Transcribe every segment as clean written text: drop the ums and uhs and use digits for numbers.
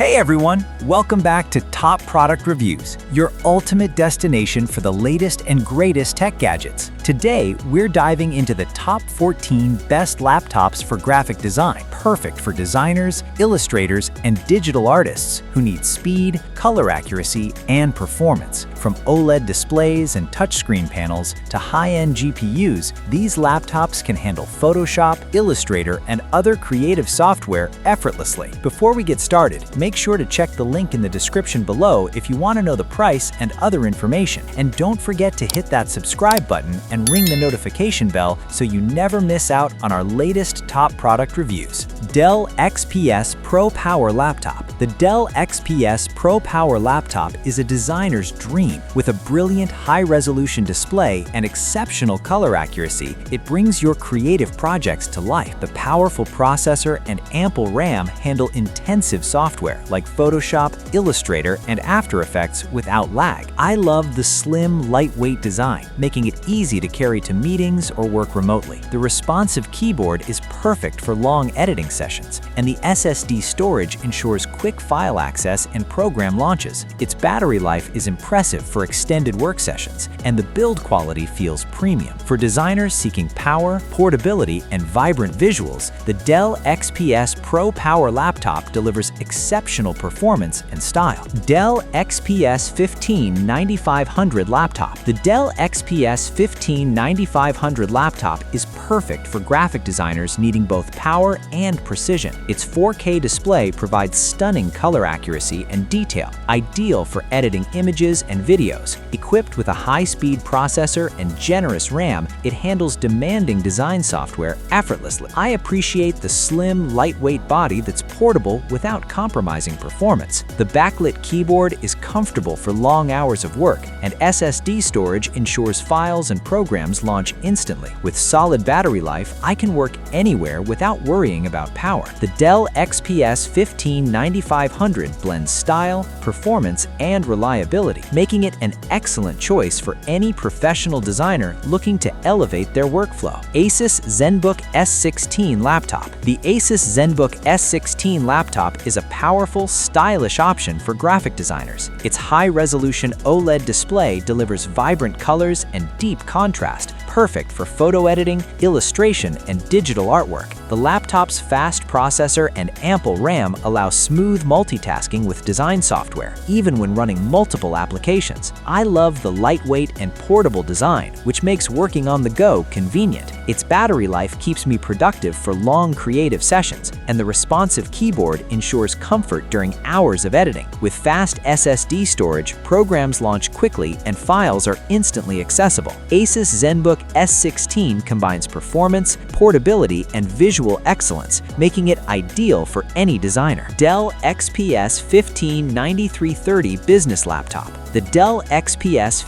Hey everyone, welcome back to Top Product Reviews, your ultimate destination for the latest and greatest tech gadgets. Today, we're diving into the top 14 best laptops for graphic design, perfect for designers, illustrators, and digital artists who need speed, color accuracy, and performance. From OLED displays and touchscreen panels to high-end GPUs, these laptops can handle Photoshop, Illustrator, and other creative software effortlessly. Before we get started, make sure to check the link in the description below if you want to know the price and other information. And don't forget to hit that subscribe button and ring the notification bell so you never miss out on our latest top product reviews. Dell XPS Pro Power Laptop. The Dell XPS Pro Power Laptop is a designer's dream. With a brilliant high-resolution display and exceptional color accuracy, it brings your creative projects to life. The powerful processor and ample RAM handle intensive software like Photoshop, Illustrator, and After Effects without lag. I love the slim, lightweight design, making it easy to carry to meetings or work remotely. The responsive keyboard is perfect for long editing sessions, and the SSD storage ensures quick file access and program launches. Its battery life is impressive for extended work sessions, and the build quality feels premium. For designers seeking power, portability, and vibrant visuals, the Dell XPS Pro Power Laptop delivers exceptional performance and style. Dell XPS 15-9500 Laptop. The Dell XPS 15-9500 laptop is perfect for graphic designers needing both power and precision. Its 4K display provides stunning color accuracy and detail, ideal for editing images and videos. Equipped with a high-speed processor and generous RAM, it handles demanding design software effortlessly. I appreciate the slim, lightweight body that's portable without compromising performance. The backlit keyboard is comfortable for long hours of work, and SSD storage ensures files and programs launch instantly. With solid battery life, I can work anywhere without worrying about power. The Dell XPS 15-9500 blends style, performance, and reliability, making it an excellent choice for any professional designer looking to elevate their workflow. Asus ZenBook S16 Laptop. The Asus ZenBook S16 laptop is a powerful, stylish option for graphic designers. Its high-resolution OLED display delivers vibrant colors and deep contrast, perfect for photo editing, illustration, and digital artwork. The laptop's fast processor and ample RAM allow smooth multitasking with design software, even when running multiple applications. I love the lightweight and portable design, which makes working on the go convenient. Its battery life keeps me productive for long creative sessions, and the responsive keyboard ensures comfort during hours of editing. With fast SSD storage, programs launch quickly and files are instantly accessible. Asus ZenBook S16 combines performance, portability, and visual excellence, making it ideal for any designer. Dell XPS 15-9330 Business Laptop. The Dell XPS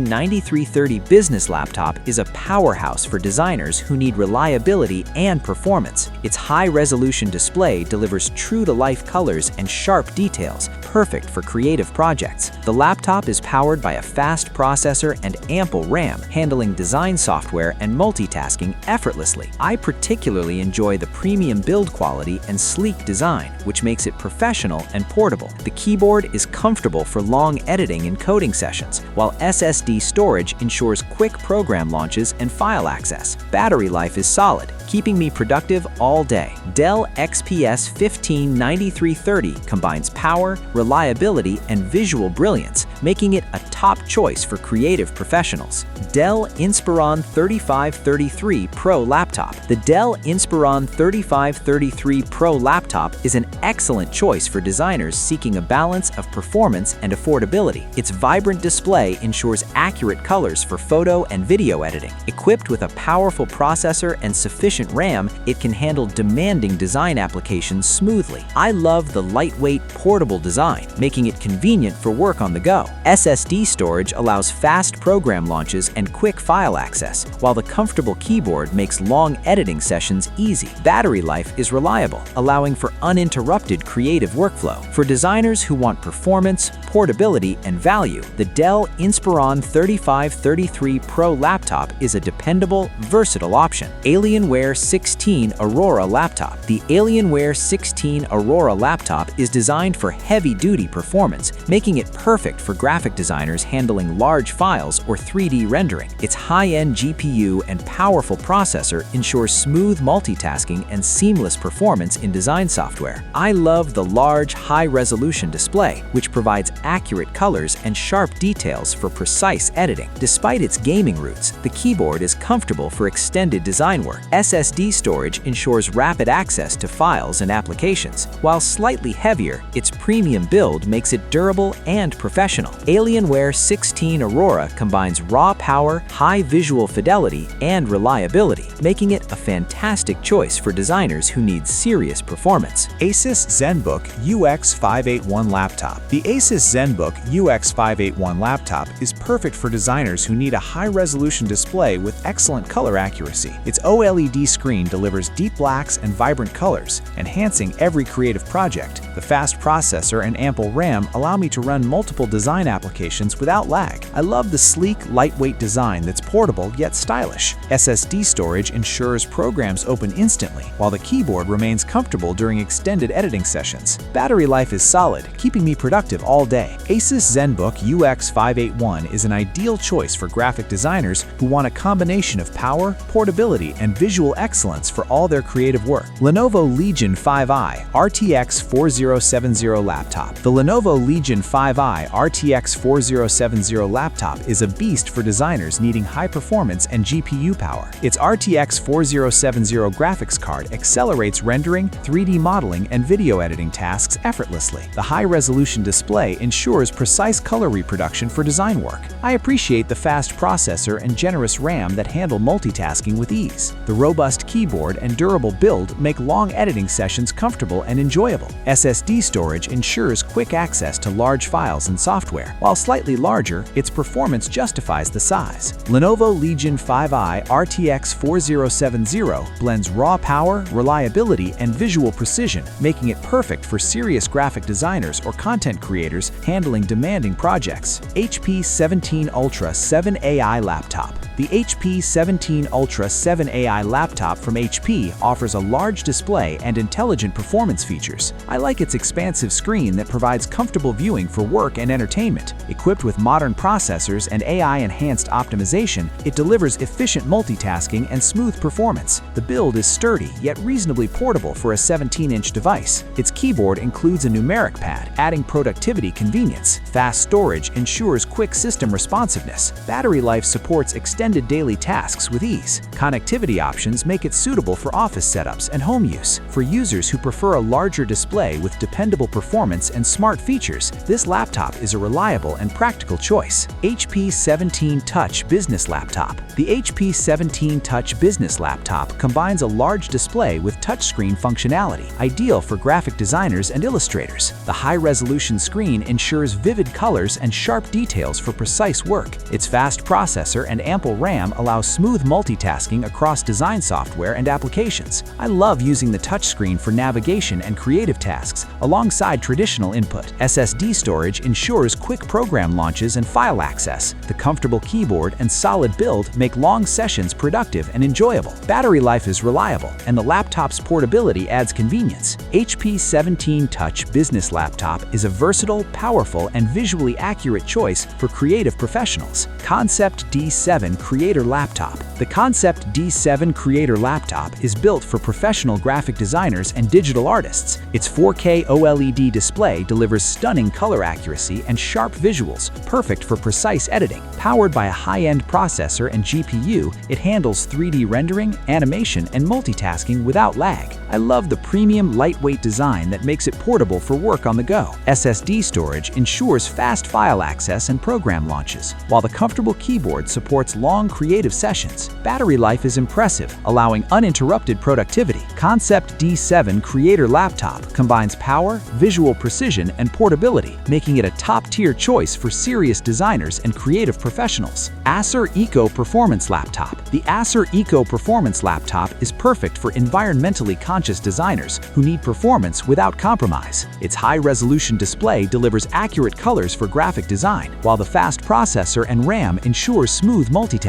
15-9330 Business Laptop is a powerhouse for designers who need reliability and performance. Its high-resolution display delivers true-to-life colors and sharp details, perfect for creative projects. The laptop is powered by a fast processor and ample RAM, handling design software and multitasking effortlessly. I particularly enjoy the premium build quality and sleek design, which makes it professional and portable. The keyboard is comfortable for long editing and coding sessions, while SSD storage ensures quick program launches and file access. Battery life is solid, keeping me productive all day. Dell XPS 15-9330 combines power, reliability, and visual brilliance, making it a top choice for creative professionals. Dell Inspiron 3533 Pro Laptop. The Dell Inspiron 3533 Pro Laptop is an excellent choice for designers seeking a balance of performance and affordability. Its vibrant display ensures accurate colors for photo and video editing. Equipped with a powerful processor and sufficient RAM, it can handle demanding design applications smoothly. I love the lightweight, portable design design, making it convenient for work on the go. SSD storage allows fast program launches and quick file access, while the comfortable keyboard makes long editing sessions easy. Battery life is reliable, allowing for uninterrupted creative workflow. For designers who want performance, portability, and value, the Dell Inspiron 3533 Pro laptop is a dependable, versatile option. Alienware 16 Aurora laptop. The Alienware 16 Aurora laptop is designed for heavy-duty performance, making it perfect for graphic designers handling large files or 3D rendering. Its high-end GPU and powerful processor ensures smooth multitasking and seamless performance in design software. I love the large, high-resolution display, which provides accurate colors and sharp details for precise editing. Despite its gaming roots, the keyboard is comfortable for extended design work. SSD storage ensures rapid access to files and applications. While slightly heavier, its premium build makes it durable and professional. Alienware 16 Aurora combines raw power, high visual fidelity, and reliability, making it a fantastic choice for designers who need serious performance. Asus ZenBook UX581 laptop. The Asus ZenBook UX581 laptop is perfect for designers who need a high-resolution display with excellent color accuracy. Its OLED screen delivers deep blacks and vibrant colors, enhancing every creative project. The fast processor and ample RAM allow me to run multiple design applications without lag. I love the sleek, lightweight design that's portable yet stylish. SSD storage ensures programs open instantly, while the keyboard remains comfortable during extended editing sessions. Battery life is solid, keeping me productive all day. Asus ZenBook UX581 is an ideal choice for graphic designers who want a combination of power, portability, and visual excellence for all their creative work. Lenovo Legion 5i RTX 4070 laptop. The Lenovo Legion 5i RTX 4070 laptop is a beast for designers needing high performance and GPU power. Its RTX 4070 graphics card accelerates rendering, 3D modeling, and video editing tasks effortlessly. The high-resolution display ensures precise color reproduction for design work. I appreciate the fast processor and generous RAM that handle multitasking with ease. The robust keyboard and durable build make long editing sessions comfortable and enjoyable. SSD storage ensures quick access to large files and software. While slightly larger, its performance justifies the size. Lenovo Legion 5i RTX 4070 blends raw power, reliability, and visual precision, making it perfect for serious graphic designers or content creators handling demanding projects. HP 17 Ultra 7 AI laptop. The HP 17 Ultra 7 AI laptop from HP offers a large display and intelligent performance features. I like its expansive screen that provides comfortable viewing for work and entertainment. Equipped with modern processors and AI-enhanced optimization, it delivers efficient multitasking and smooth performance. The build is sturdy yet reasonably portable for a 17-inch device. Its keyboard includes a numeric pad, adding productivity convenience. Fast storage ensures quick system responsiveness. Battery life supports extended daily tasks with ease. Connectivity options make it suitable for office setups and home use. For users who prefer a larger display with dependable performance and smart features, this laptop is a reliable and practical choice. HP 17 Touch Business Laptop. The HP 17 Touch Business Laptop combines a large display with touchscreen functionality, ideal for graphic designers and illustrators. The high-resolution screen ensures vivid colors and sharp details for precise work. Its fast processor and ample RAM allows smooth multitasking across design software and applications. I love using the touchscreen for navigation and creative tasks, alongside traditional input. SSD storage ensures quick program launches and file access. The comfortable keyboard and solid build make long sessions productive and enjoyable. Battery life is reliable, and the laptop's portability adds convenience. HP 17 Touch Business Laptop is a versatile, powerful, and visually accurate choice for creative professionals. Concept D7 Creator Laptop. The Concept D7 Creator Laptop is built for professional graphic designers and digital artists. Its 4K OLED display delivers stunning color accuracy and sharp visuals, perfect for precise editing. Powered by a high-end processor and GPU, it handles 3D rendering, animation, and multitasking without lag. I love the premium, lightweight design that makes it portable for work on the go. SSD storage ensures fast file access and program launches, while the comfortable keyboard supports long long creative sessions. Battery life is impressive, allowing uninterrupted productivity. Concept D7 Creator Laptop combines power, visual precision, and portability, making it a top-tier choice for serious designers and creative professionals. Acer Eco Performance Laptop. The Acer Eco Performance Laptop is perfect for environmentally conscious designers who need performance without compromise. Its high-resolution display delivers accurate colors for graphic design, while the fast processor and RAM ensures smooth multitasking.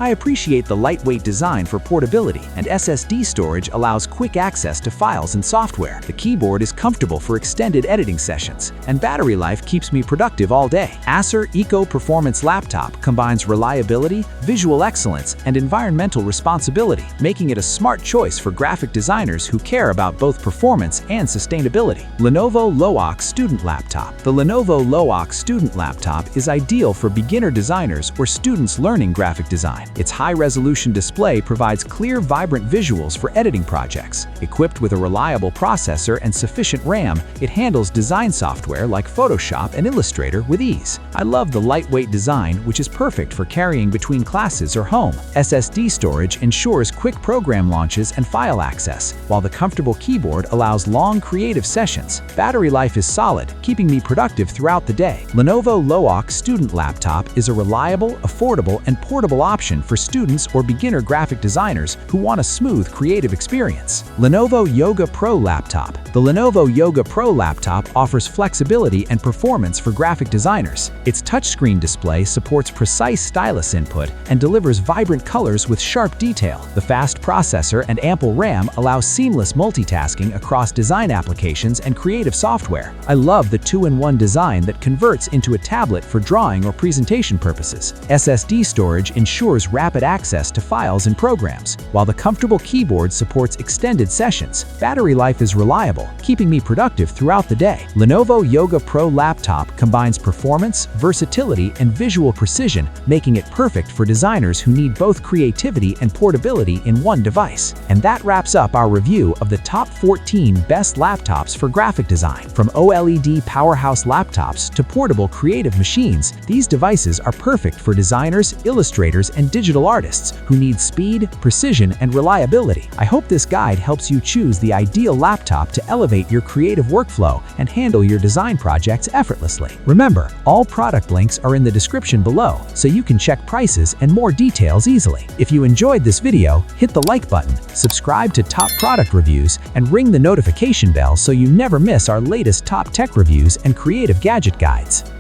I appreciate the lightweight design for portability, and SSD storage allows quick access to files and software. The keyboard is comfortable for extended editing sessions, and battery life keeps me productive all day. Acer Eco Performance Laptop combines reliability, visual excellence, and environmental responsibility, making it a smart choice for graphic designers who care about both performance and sustainability. Lenovo LOQ Student Laptop. The Lenovo LOQ Student Laptop is ideal for beginner designers or students learning graphic design. Its high-resolution display provides clear, vibrant visuals for editing projects. Equipped with a reliable processor and sufficient RAM, it handles design software like Photoshop and Illustrator with ease. I love the lightweight design, which is perfect for carrying between classes or home. SSD storage ensures quick program launches and file access, while the comfortable keyboard allows long creative sessions. Battery life is solid, keeping me productive throughout the day. Lenovo LOQ Student Laptop is a reliable, affordable, and portable option for students or beginner graphic designers who want a smooth creative experience. Lenovo Yoga Pro Laptop. The Lenovo Yoga Pro laptop offers flexibility and performance for graphic designers. Its touchscreen display supports precise stylus input and delivers vibrant colors with sharp detail. The fast processor and ample RAM allow seamless multitasking across design applications and creative software. I love the two-in-one design that converts into a tablet for drawing or presentation purposes. SSD storage ensures rapid access to files and programs, while the comfortable keyboard supports extended sessions. Battery life is reliable, keeping me productive throughout the day. Lenovo Yoga Pro Laptop combines performance, versatility, and visual precision, making it perfect for designers who need both creativity and portability in one device. And that wraps up our review of the top 14 best laptops for graphic design. From OLED powerhouse laptops to portable creative machines, these devices are perfect for designers, illustrators, and digital artists who need speed, precision, and reliability. I hope this guide helps you choose the ideal laptop to elevate your creative workflow and handle your design projects effortlessly. Remember, all product links are in the description below, so you can check prices and more details easily. If you enjoyed this video, hit the like button, subscribe to Top Product Reviews, and ring the notification bell so you never miss our latest top tech reviews and creative gadget guides.